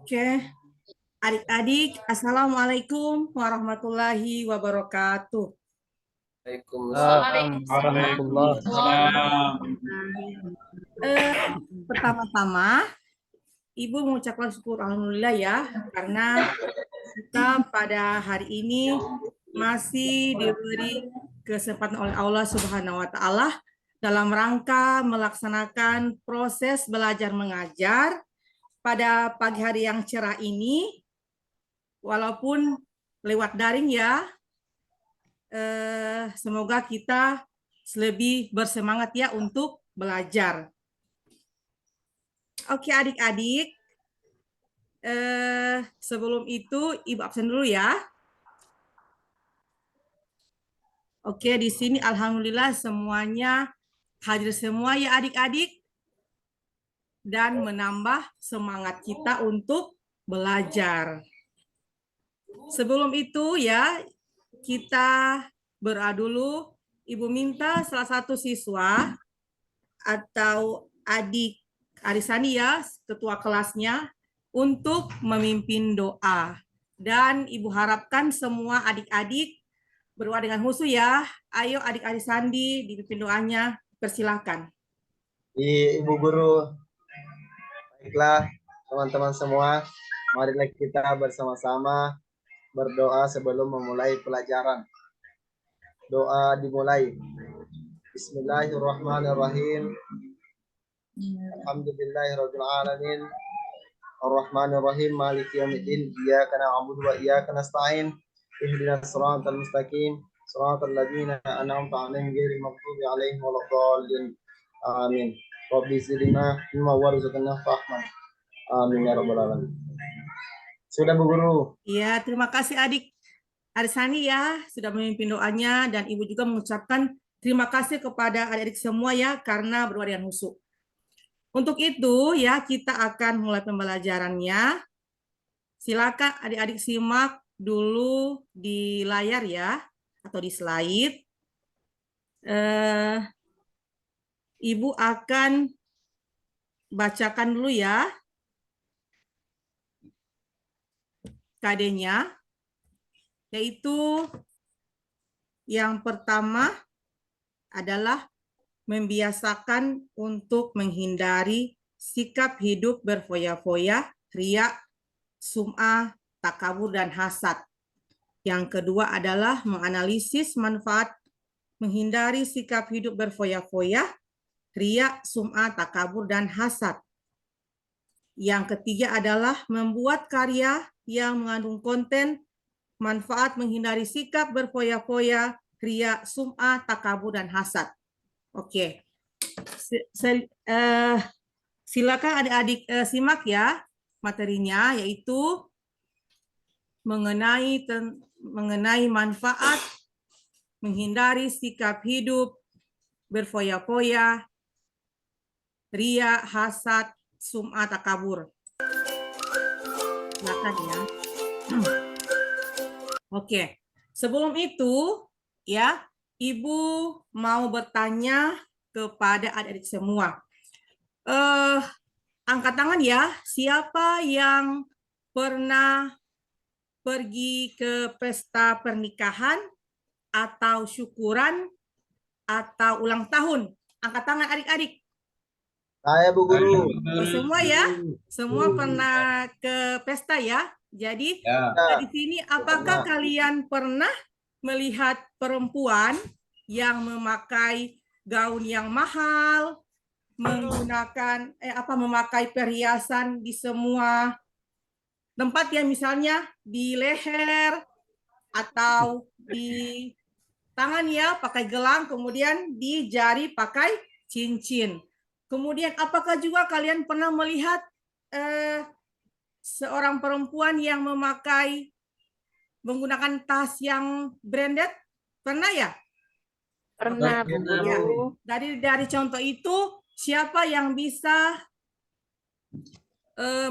Oke, adik-adik, Assalamualaikum warahmatullahi wabarakatuh. Warahmatullahi Pertama-tama, Ibu mengucapkan syukur Alhamdulillah ya, karena kita pada hari ini masih diberi kesempatan oleh Allah Subhanahu wa Ta'ala dalam rangka melaksanakan proses belajar mengajar pada pagi hari yang cerah ini, walaupun lewat daring ya. Semoga kita lebih bersemangat ya untuk belajar. Oke adik-adik, sebelum itu Ibu absen dulu ya. Oke, di sini alhamdulillah semuanya hadir semua ya adik-adik, dan menambah semangat kita untuk belajar. Sebelum itu ya, kita berdoa dulu. Ibu minta salah satu siswa atau adik Arisani ya, ketua kelasnya, untuk memimpin doa. Dan Ibu harapkan semua adik-adik berdoa dengan khusyuk ya. Ayo adik Arisandi dipimpin doanya, persilahkan. Ibu Guru. Baiklah teman-teman semua, marilah kita bersama-sama berdoa sebelum memulai pelajaran. Doa dimulai. Bismillahirrahmanirrahim. Alhamdulillahirabbil alamin. Ar-Rahmanir-Rahim. Maliki yaumiddin. Iyyaka na'budu wa iyyaka nasta'in. Ihdinas siratal mustaqim. Siratal ladzina an'amta 'alaihim ghairil maghdubi 'alaihim waladdallin. Amin. Rabbi zidna ilma warzuqna fahman. Amin ya rabbal alamin. Sudah Bu Guru. Iya, terima kasih adik Arisani ya sudah memimpin doanya, dan Ibu juga mengucapkan terima kasih kepada adik-adik semua ya karena berdoa dengan khusyuk. Untuk itu ya kita akan mulai pembelajarannya. Silakan adik-adik simak dulu di layar ya atau di slide. Ibu akan bacakan dulu ya KD-nya, yaitu yang pertama adalah membiasakan untuk menghindari sikap hidup berfoya-foya, riya, sum'ah, takabur, dan hasad. Yang kedua adalah menganalisis manfaat menghindari sikap hidup berfoya-foya, riya, sum'ah, takabur, dan hasad. Yang ketiga adalah membuat karya yang mengandung konten manfaat menghindari sikap berfoya-foya, riya, sum'ah, takabur, dan hasad. Oke, silakan adik-adik simak ya materinya, yaitu mengenai manfaat menghindari sikap hidup berfoya-foya, riya, hasad, sum'ah, takabur. Silakan ya. Oke, sebelum itu ya, Ibu mau bertanya kepada adik-adik semua. Angkat tangan ya, siapa yang pernah pergi ke pesta pernikahan atau syukuran atau ulang tahun? Angkat tangan adik-adik. Saya Bu Guru. Semua ya, semua pernah ke pesta ya. Jadi di sini apakah kalian pernah melihat perempuan yang memakai gaun yang mahal, menggunakan memakai perhiasan di semua tempat ya, misalnya di leher atau di tangan ya pakai gelang, kemudian di jari pakai cincin. Kemudian apakah juga kalian pernah melihat seorang perempuan yang menggunakan tas yang branded? Pernah ya? Pernah, Bu Guru. Ya. Dari contoh itu, siapa yang bisa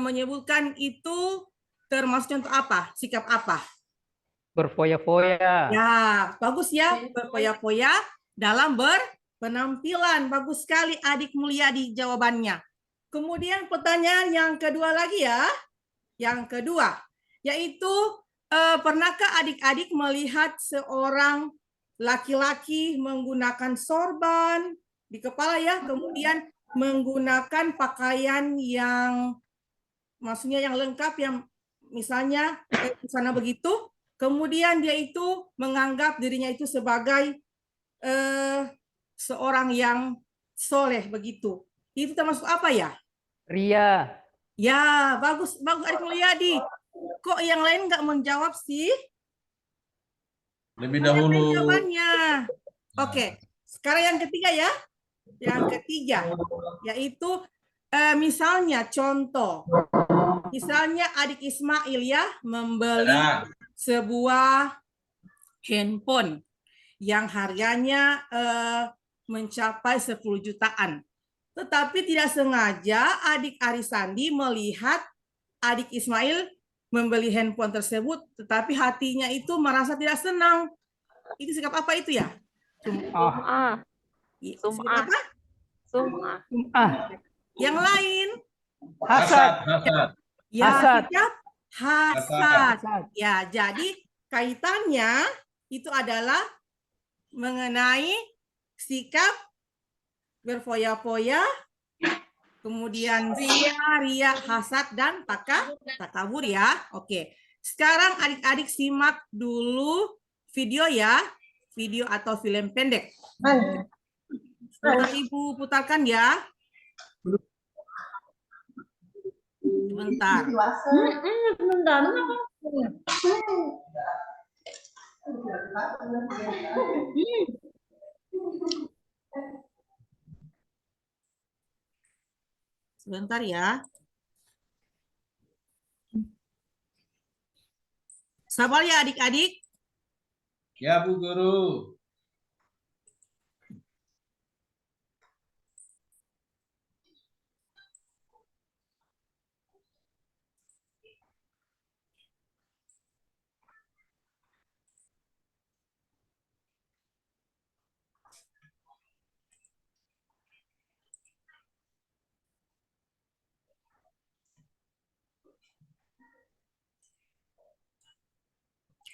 menyebutkan itu termasuk contoh apa? Sikap apa? Berfoya-foya. Ya, bagus ya. Berfoya-foya dalam berpenampilan. Bagus sekali adik mulia di jawabannya. Kemudian pertanyaan yang kedua lagi ya. Yang kedua, yaitu pernahkah adik-adik melihat seorang laki-laki menggunakan sorban di kepala ya, kemudian menggunakan pakaian yang maksudnya yang lengkap, yang misalnya sana begitu, kemudian dia itu menganggap dirinya itu sebagai seorang yang soleh begitu. Itu termasuk apa ya? Ria. Ya, bagus, bagus Adik Mulyadi. Kok yang lain nggak menjawab sih? Lebih dahulu. Jawabannya. Oke, sekarang yang ketiga ya. Yang ketiga, yaitu misalnya contoh. Misalnya adik Ismail ya membeli sebuah handphone yang harganya mencapai 10 jutaan. Tetapi tidak sengaja adik Arisandi melihat adik Ismail membeli handphone tersebut, tetapi hatinya itu merasa tidak senang. Itu sikap apa itu ya? Sum'ah. Sikap apa? Sum'ah. Yang lain? Hasad. Ya, Hasad. sikap hasad. Ya, jadi kaitannya itu adalah mengenai sikap berfoya-foya, kemudian ria, hasad, dan takabur ya. Oke, sekarang adik-adik simak dulu video ya, video atau film pendek. Sebentar Ibu putarkan ya. Sebentar. Sebentar ya. Sabar ya adik-adik. Ya Bu Guru.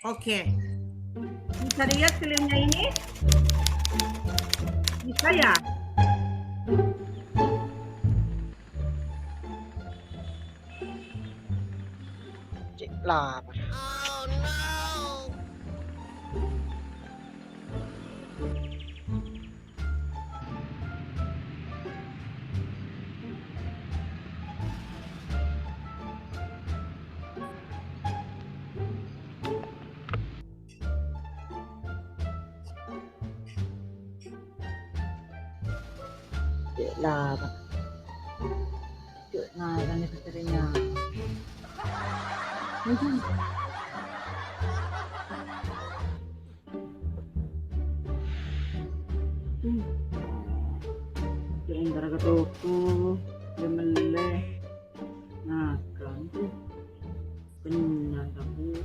Oke. Bisa lihat filmnya ini? Bisa ya? Lah. Lah. Nah, kan itu istrinya. Jangan gara-gara toko, dia meleleh. Nah, kan tuh benar kamu.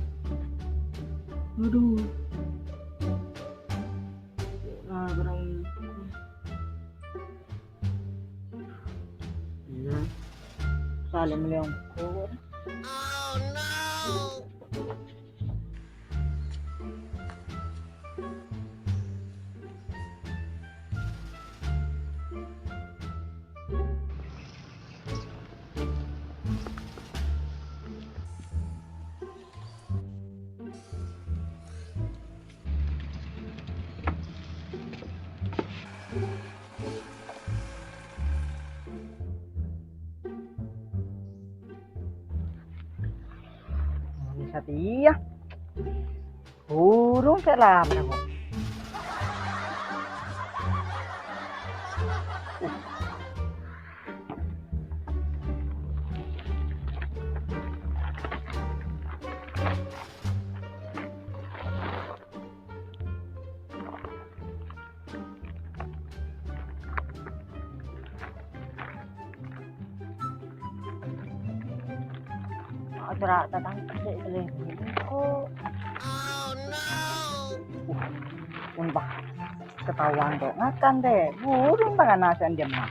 Aduh. Nah, barang. Ya. Saling melengkung. Oh no. Satya, burung selam aku. Gerak datang kerja selingkuh. Oh no. Umpah ketahuan dok makan deh. Burung banget nasian dia mah.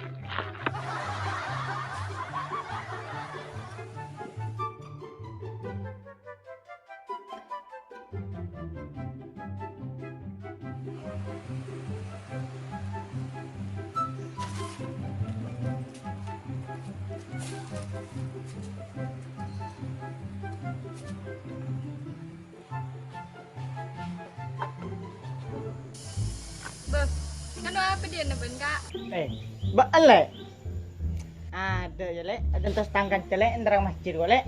Ano apa dia neben kak? Baan le. Ada ya le, ada entas tangkan celek entar masjid le.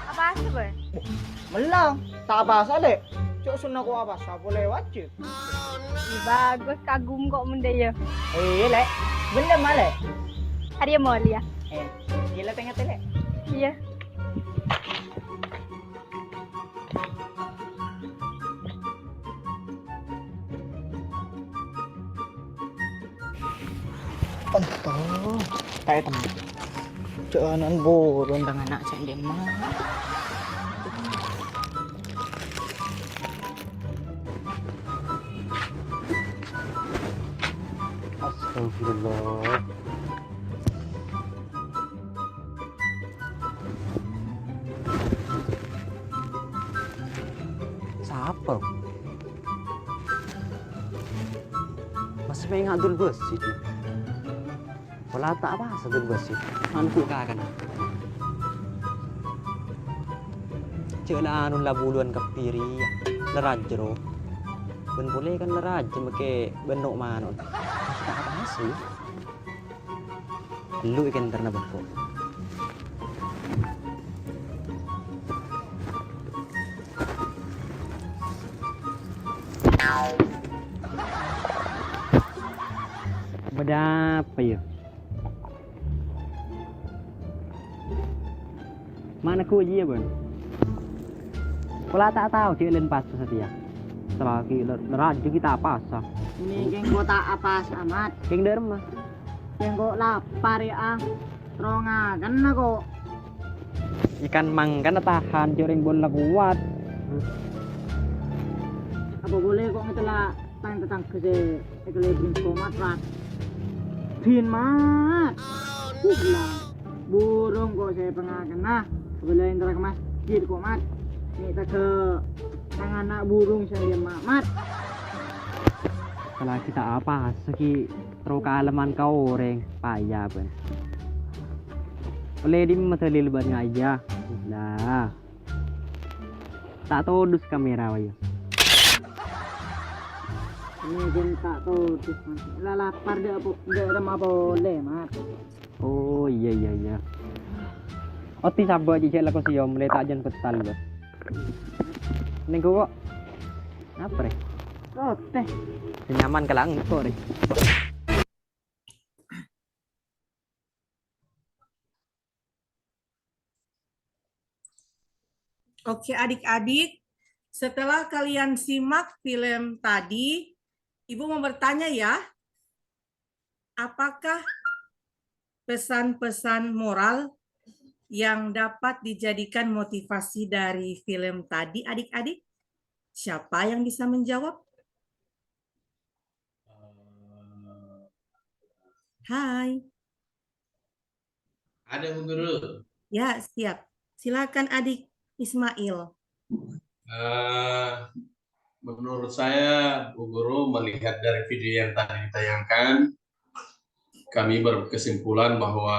Apa sih ben? Melang, tak bahasa le. Cuk sunnah ko apa boleh wajib. Bagus kagum kok mende ya. Le, benda male. Hari mau lihat. Gila tengah tele. Iya. Entah, kayak teman. Jangan burun dengan anak saya mah. Astagfirullah. Siapa? Masih main ngadul besit. Wala tak apa sadul besit. Anku kakan. Cela anun labuluan kapiri. Narajro. Ben boleh kan naraj make benok manon. Tak apa sih. Lu ikan terna benko. Berapa ya? Mana ku aja bun? Kalau tak tahu dia len pas setia. Setelah raju kita pasang. Ini geng kota apa amat? Geng derma. Geng kok lapar ya. Rongakan aku. Ikan manggan tahan joreng bola kuat. Apa boleh kok ngetela tang ke ekelebring komat rat. Pin mat. Lah. Burung kok saya pengakan nah. Sebelum interaksi masjid kok mat. Ini tak ke tangan anak burung saya mat. Kalau kita apa segi terukaleman kau orang payah ben. Oleh di masalil ban aja. Lah. Tak tahu dus kamera wayo. Ini geng tak tahu terus lah lapar dia apa boleh mat. Oh iya. Oti sabar aja lah kau siom mulai tak jen petal lo. Neng kok apa re? Teh. Nyaman kalang kok re. Oke adik-adik, setelah kalian simak film tadi, Ibu mau bertanya ya, apakah pesan-pesan moral yang dapat dijadikan motivasi dari film tadi adik-adik? Siapa yang bisa menjawab? Hai. Ada Bu Guru. Ya, siap. Silakan adik Ismail. Menurut saya, Bu Guru melihat dari video yang tadi ditayangkan, kami berkesimpulan bahwa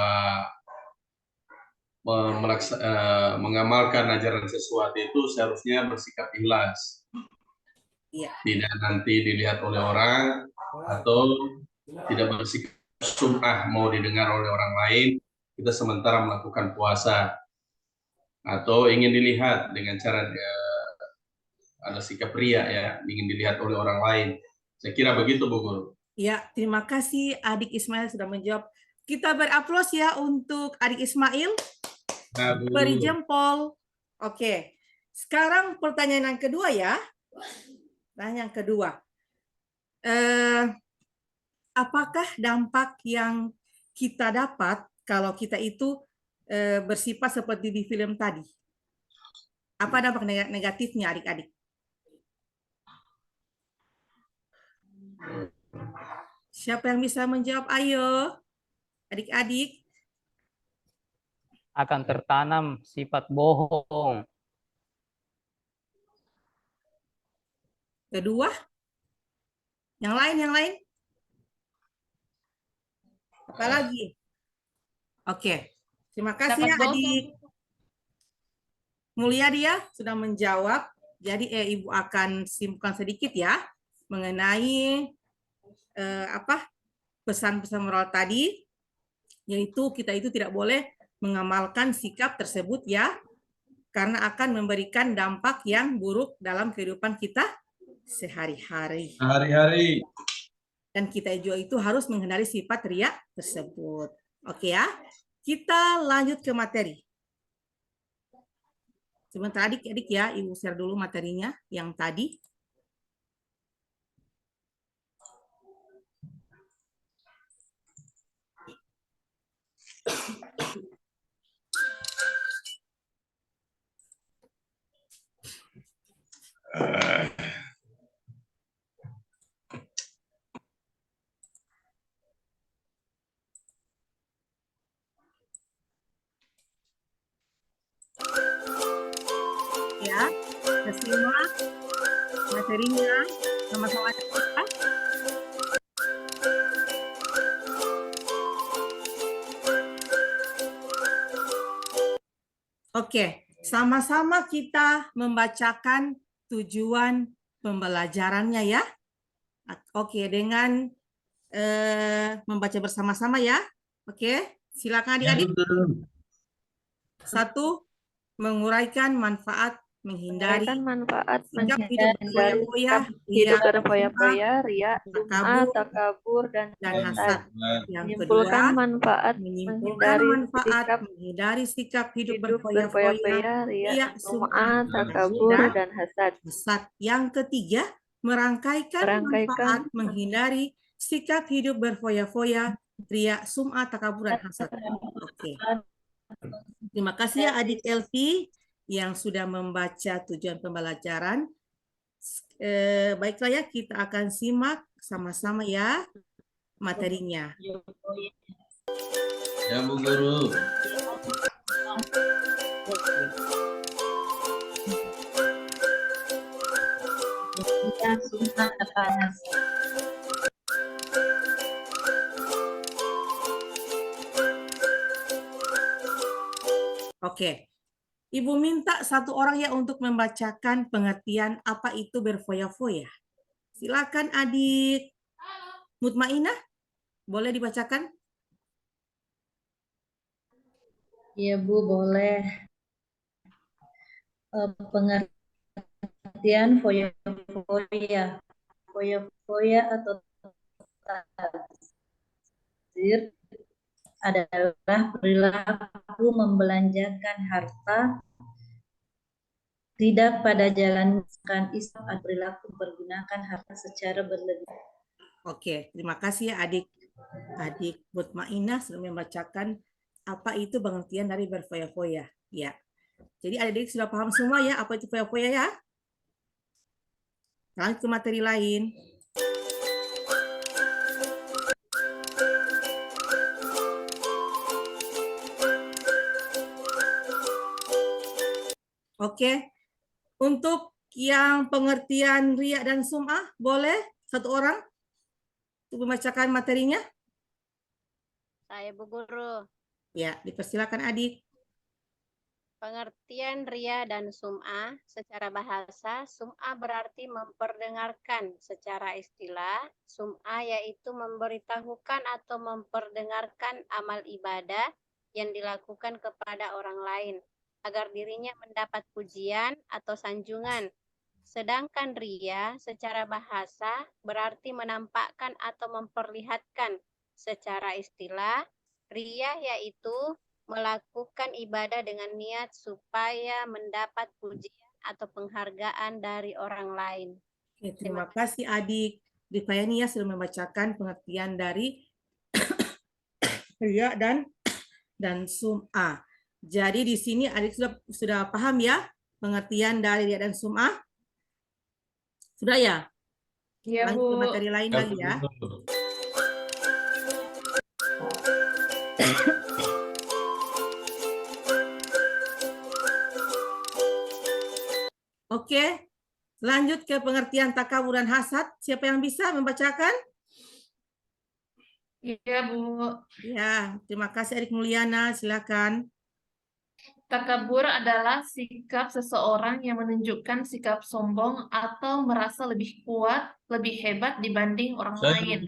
mengamalkan ajaran sesuatu itu seharusnya bersikap ikhlas. Iya. Tidak nanti dilihat oleh orang atau tidak bersikap sum'ah mau didengar oleh orang lain. Kita sementara melakukan puasa atau ingin dilihat dengan cara ada sikap ria ya, ingin dilihat oleh orang lain. Saya kira begitu Bu Guru. Ya, terima kasih adik Ismail sudah menjawab. Kita beraplaus ya untuk adik Ismail. Nah, Beri jempol. Oke. Sekarang pertanyaan yang kedua ya. Pertanyaan yang kedua. Apakah dampak yang kita dapat kalau kita itu bersifat seperti di film tadi? Apa dampak negatifnya adik-adik? Siapa yang bisa menjawab? Ayo, adik-adik. Akan tertanam sifat bohong. Kedua, yang lain. Apa lagi? Oke, terima kasih ya adik. Mulia dia sudah menjawab. Jadi Ibu akan simpulkan sedikit ya mengenai pesan-pesan moral tadi, yaitu kita itu tidak boleh mengamalkan sikap tersebut ya, karena akan memberikan dampak yang buruk dalam kehidupan kita sehari-hari. Hari-hari. Dan kita juga itu harus menghindari sifat riya tersebut. Oke ya, kita lanjut ke materi. Sebentar adik-adik ya, Ibu share dulu materinya yang tadi. Ya, kita simak materinya sama-sama. Oke, sama-sama kita membacakan tujuan pembelajarannya ya. Oke, dengan membaca bersama-sama ya. Oke, silakan adik-adik. 1, menguraikan manfaat menghindari manfaat sikap hidup berfoya-foya, ria, sum'ah, takabur, dan hasad. Yang kedua, menyimpulkan manfaat menghindari sikap hidup berfoya-foya, berfoya-foya, ria, sum'ah, takabur, dan hasad. Yang ketiga, merangkaikan manfaat menghindari sikap hidup berfoya-foya, ria, sum'ah, takabur, dan hasad. Oke. Terima kasih ya adik Elvi yang sudah membaca tujuan pembelajaran. Baiklah ya, kita akan simak sama-sama ya materinya. Ya Bu Guru. Oke. Ibu minta satu orang ya untuk membacakan pengertian apa itu berfoya-foya. Silakan adik Mutmainah, boleh dibacakan? Iya Bu, boleh. Pengertian foya-foya. Foya-foya atau tazir adalah perilaku membelanjakan harta tidak pada jalan Islam atau perilaku pergunakan harta secara berlebih. Oke, terima kasih ya adik Mutmainah sudah membacakan apa itu pengertian dari berfoya-foya. Ya. Jadi adik-adik sudah paham semua ya apa itu foya-foya ya? Lanjut ke materi lain. Oke, untuk yang pengertian riya dan sum'ah, boleh satu orang untuk membacakan materinya? Saya Bu Guru. Ya, dipersilakan adik. Pengertian ria dan sum'ah secara bahasa, sum'ah berarti memperdengarkan. Secara istilah, sum'ah yaitu memberitahukan atau memperdengarkan amal ibadah yang dilakukan kepada orang lain, agar dirinya mendapat pujian atau sanjungan. Sedangkan ria secara bahasa berarti menampakkan atau memperlihatkan. Secara istilah, ria yaitu melakukan ibadah dengan niat supaya mendapat pujian atau penghargaan dari orang lain. Oke, terima kasih adik Rifayani ya sudah membacakan pengertian dari ria dan sum'ah. Jadi di sini adik sudah paham ya pengertian dari ria dan sum'ah? Sudah ya? Iya Lanjut ke Bu. materi lain lagi ya. Oke, lanjut ke pengertian takabur dan hasad. Siapa yang bisa membacakan? Iya Bu. Ya, terima kasih adik Mulyana. Silakan. Takabur adalah sikap seseorang yang menunjukkan sikap sombong atau merasa lebih kuat, lebih hebat dibanding orang lain.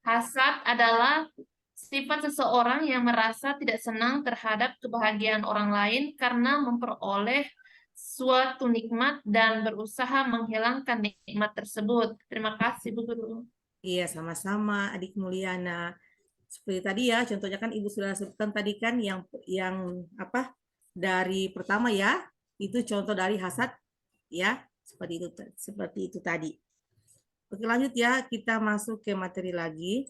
Hasad adalah sifat seseorang yang merasa tidak senang terhadap kebahagiaan orang lain karena memperoleh suatu nikmat dan berusaha menghilangkan nikmat tersebut. Terima kasih, Bu Guru. Iya, sama-sama Adik Mulyana. Seperti tadi ya, contohnya kan Ibu sudah sebutkan tadi kan yang apa? Dari pertama ya, itu contoh dari hasad ya, seperti itu tadi. Oke, lanjut ya, kita masuk ke materi lagi.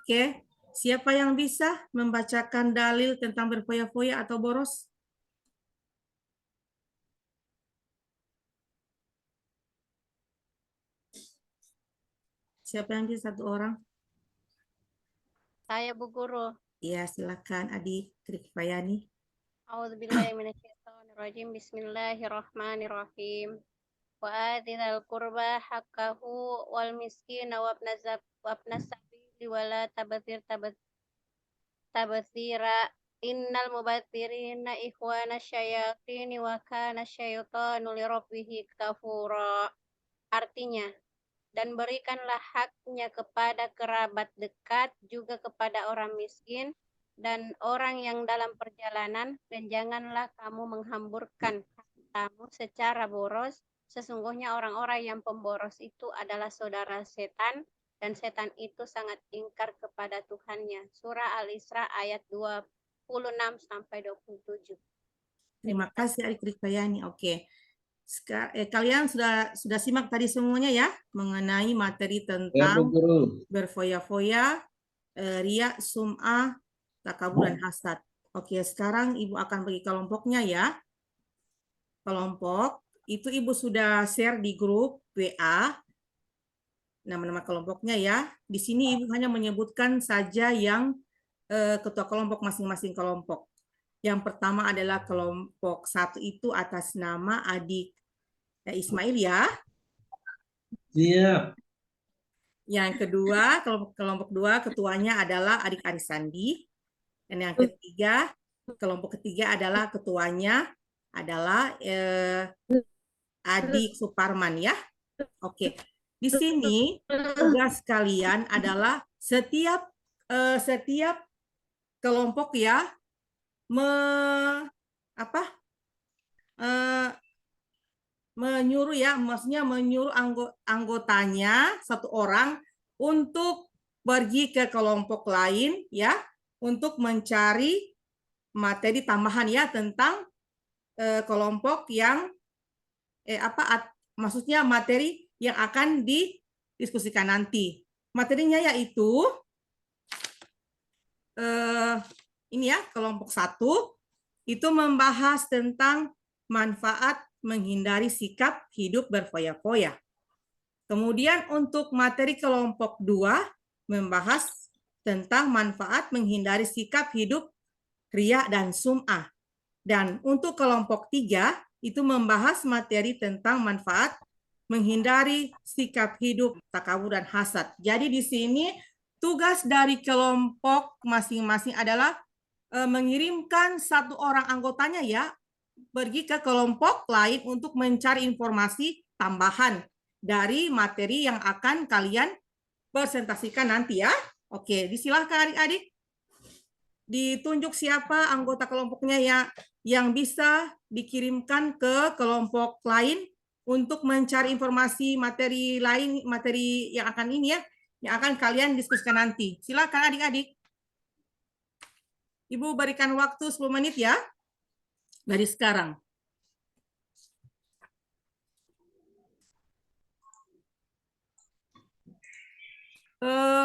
Oke, siapa yang bisa membacakan dalil tentang berfoya-foya atau boros? Siapa yang bisa, satu orang? Saya, Bu Guru. Iya, silakan Adik Trikfayani. A'udzubillahiminasyaitonirrajim. Bismillahirrahmanirrahim. Wa atidal qurba haqqahu wal miskina wabna sabili wala tabadzira innal mubadzirina ikhwana syayatini wa kana syaitanu lirabbihi kafura. Artinya, dan berikanlah haknya kepada kerabat dekat, juga kepada orang miskin dan orang yang dalam perjalanan, dan janganlah kamu menghamburkan hartamu secara boros. Sesungguhnya orang-orang yang pemboros itu adalah saudara setan, dan setan itu sangat ingkar kepada Tuhannya. Surah Al-Isra ayat 26 sampai 27. Terima kasih Adik Trikfayani. Oke. Kalian sudah simak tadi semuanya ya mengenai materi tentang berfoya-foya, riya, sum'ah, takabur dan hasad. Oke, sekarang Ibu akan bagi kelompoknya ya. Kelompok itu Ibu sudah share di grup WA nama-nama kelompoknya ya. Di sini Ibu hanya menyebutkan saja yang ketua kelompok masing-masing kelompok. Yang pertama adalah kelompok 1 itu atas nama Adik Ismail ya. Siap. Yang kedua, kelompok 2 ketuanya adalah Adik Arisandi. Dan yang ketiga, kelompok ketiga adalah ketuanya adalah Adik Suparman ya. Oke. Di sini tugas kalian adalah setiap kelompok ya menyuruh ya, maksudnya menyuruh anggotanya satu orang untuk pergi ke kelompok lain ya untuk mencari materi tambahan ya tentang kelompok yang maksudnya materi yang akan didiskusikan nanti. Materinya yaitu ini ya, kelompok 1 itu membahas tentang manfaat menghindari sikap hidup berfoya-foya. Kemudian untuk materi kelompok 2 membahas tentang manfaat menghindari sikap hidup riya dan sum'ah. Dan untuk kelompok 3 itu membahas materi tentang manfaat menghindari sikap hidup takabur dan hasad. Jadi di sini tugas dari kelompok masing-masing adalah mengirimkan satu orang anggotanya ya pergi ke kelompok lain untuk mencari informasi tambahan dari materi yang akan kalian presentasikan nanti ya. Oke, disilahkan adik-adik. Ditunjuk siapa anggota kelompoknya ya yang bisa dikirimkan ke kelompok lain untuk mencari informasi materi lain, materi yang akan ini ya, yang akan kalian diskusikan nanti. Silakan adik-adik. Ibu berikan waktu 10 menit ya, dari sekarang.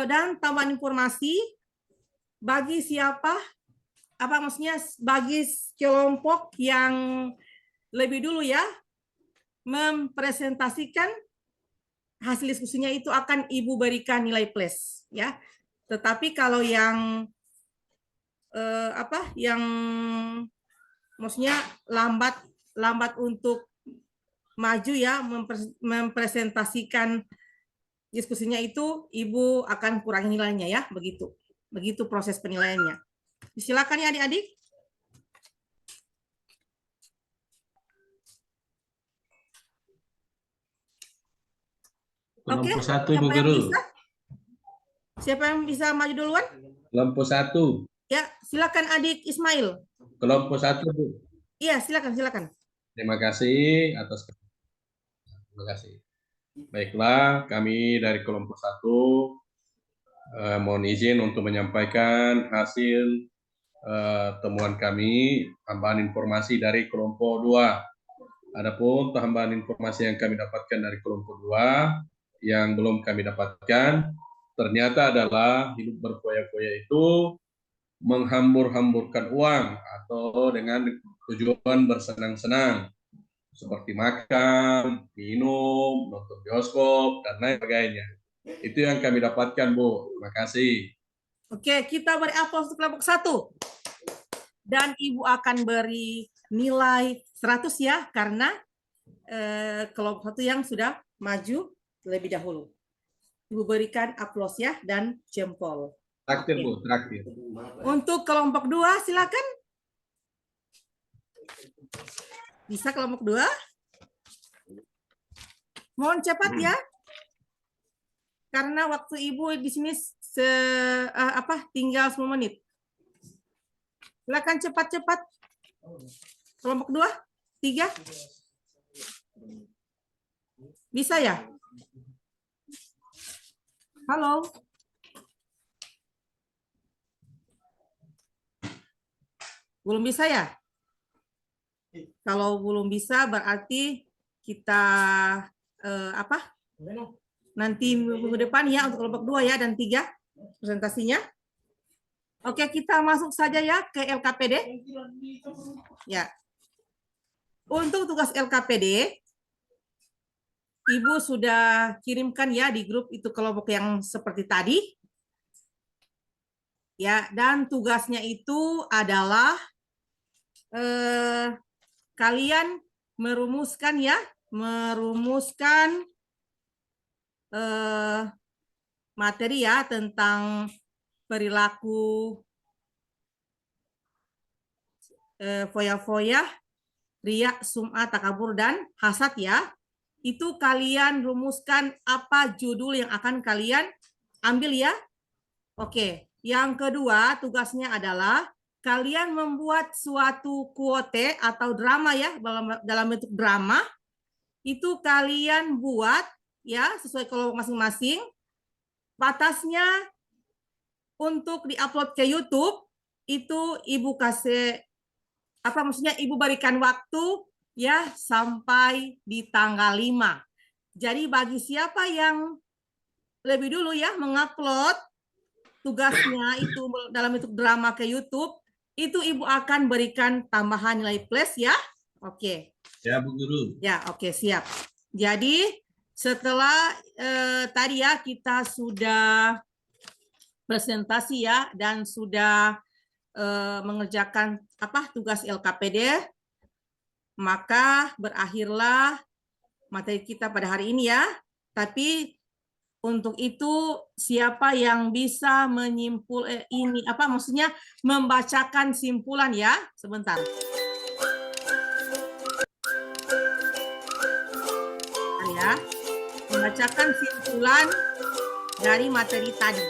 Dan tambahan informasi, bagi siapa, maksudnya bagi kelompok yang lebih dulu ya, mempresentasikan hasil diskusinya itu akan Ibu berikan nilai plus ya. Tetapi kalau yang yang maksudnya lambat untuk maju ya mempresentasikan diskusinya itu Ibu akan kurangi nilainya ya, begitu. Begitu proses penilaiannya. Silakan ya adik-adik. Oke, Kelompok 1, Ibu Guru. Siapa yang bisa maju duluan? Kelompok 1. Ya, silakan adik Ismail. Kelompok 1, Bu. Iya, silakan. Terima kasih atas. Terima kasih. Baiklah, kami dari kelompok 1 mohon izin untuk menyampaikan hasil temuan kami, tambahan informasi dari kelompok 2. Adapun tambahan informasi yang kami dapatkan dari kelompok 2 yang belum kami dapatkan, ternyata adalah hidup berfoya-foya itu menghambur-hamburkan uang atau dengan tujuan bersenang-senang seperti makan, minum, nonton bioskop, dan lain sebagainya. Itu yang kami dapatkan, Bu. Terima kasih. Oke, kita beri aplaus untuk kelompok 1. Dan Ibu akan beri nilai 100 ya, karena kelompok 1 yang sudah maju lebih dahulu. Ibu berikan aplaus ya, dan jempol. Traktir, Bu, traktir. Untuk kelompok 2, silakan. Bisa kelompok 2? Mohon cepat ya. Karena waktu Ibu di sini tinggal 10 menit. Silakan cepat-cepat. Kelompok 2, 3. Bisa ya? Halo. Belum bisa ya? Kalau belum bisa berarti kita nanti minggu depan ya untuk kelompok 2 ya dan 3 presentasinya. Oke, kita masuk saja ya ke LKPD. Ya. Untuk tugas LKPD Ibu sudah kirimkan ya di grup itu kelompok yang seperti tadi. Ya, dan tugasnya itu adalah kalian merumuskan materi ya tentang perilaku foya-foya, riya, sum'ah, takabur, dan hasad ya. Itu kalian rumuskan apa judul yang akan kalian ambil ya. Oke, yang kedua tugasnya adalah kalian membuat suatu quote atau drama ya, dalam bentuk drama. Itu kalian buat ya sesuai kelompok masing-masing. Batasnya untuk diupload ke YouTube itu Ibu kasih Ibu berikan waktu ya sampai di tanggal 5. Jadi bagi siapa yang lebih dulu ya mengupload tugasnya itu dalam bentuk drama ke YouTube, itu Ibu akan berikan tambahan nilai plus ya. Oke. Ya, Bu Guru. Ya, oke, siap. Jadi setelah tadi ya kita sudah presentasi ya dan sudah mengerjakan tugas LKPD, maka berakhirlah materi kita pada hari ini ya. Tapi untuk itu siapa yang bisa menyimpul membacakan simpulan ya? Sebentar. Ya, membacakan simpulan dari materi tadi.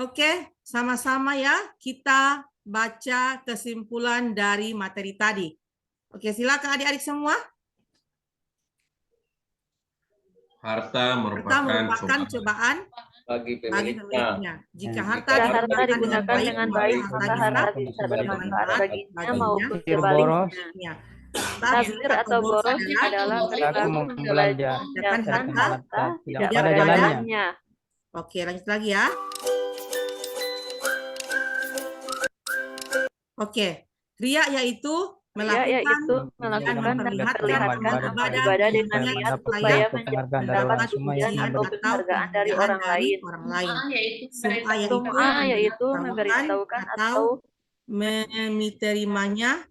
Oke, sama-sama ya kita baca kesimpulan dari materi tadi. Oke, silakan adik-adik semua. Harta Harta merupakan cobaan bagi pemiliknya. Jika harta harta digunakan dengan baik, maka harta bisa bermanfaat baginya baginya maupun boros, sebaliknya. tabzir atau boros adalah perilaku membelanjakan harta tidak pada jalannya. Oke, lanjut lagi ya. Oke, riya yaitu melakukan dan memperlihatkan ibadah dengan niat supaya mendapat pujian atau penghargaan dari orang lain. Sum'ah yaitu memberitahukan atau menerimanya,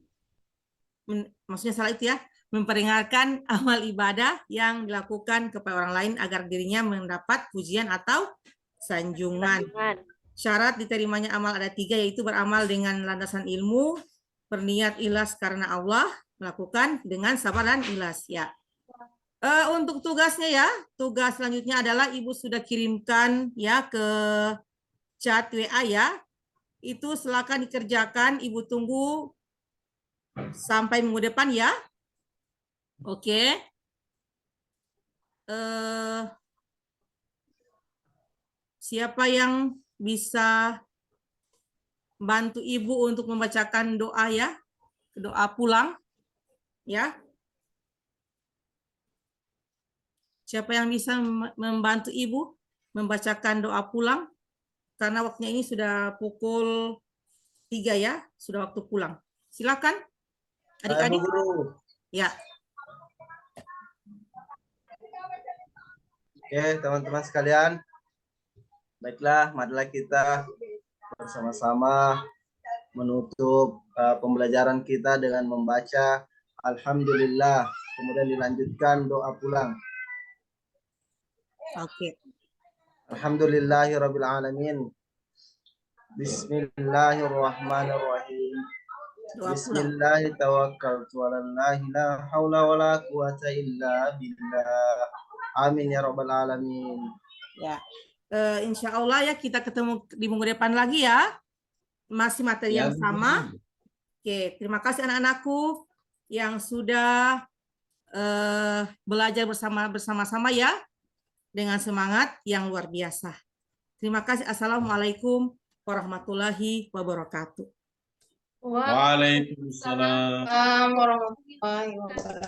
maksudnya salah itu ya, memperingatkan amal ibadah yang dilakukan kepada orang lain agar dirinya mendapat pujian atau sanjungan. Syarat diterimanya amal ada 3, yaitu beramal dengan landasan ilmu, berniat ikhlas karena Allah, melakukan dengan sabar dan ikhlas ya. Untuk tugasnya ya, tugas selanjutnya adalah Ibu sudah kirimkan ya ke chat WA ya. Itu silakan dikerjakan, Ibu tunggu sampai minggu depan ya. Oke. Siapa yang bisa bantu Ibu untuk membacakan doa ya? Doa pulang ya. Siapa yang bisa membantu Ibu membacakan doa pulang? Karena waktunya ini sudah pukul 3 ya, sudah waktu pulang. Silakan adik-adik. Ya. Oke, teman-teman sekalian. Baiklah, marilah kita bersama-sama menutup pembelajaran kita dengan membaca Alhamdulillah, kemudian dilanjutkan doa pulang. Oke. Alhamdulillahirabbil alamin. Bismillahirrahmanirrahim. Bismillahi tawakkaltu 'alallahi la haula wala quwata illa billah. Amin ya rabbal alamin. Ya. Insya Allah ya kita ketemu di minggu depan lagi ya. Masih materi yang sama. Oke, terima kasih anak-anakku yang sudah belajar bersama-sama ya dengan semangat yang luar biasa. Terima kasih. Assalamualaikum warahmatullahi wabarakatuh. Waalaikumsalam warahmatullahi wabarakatuh.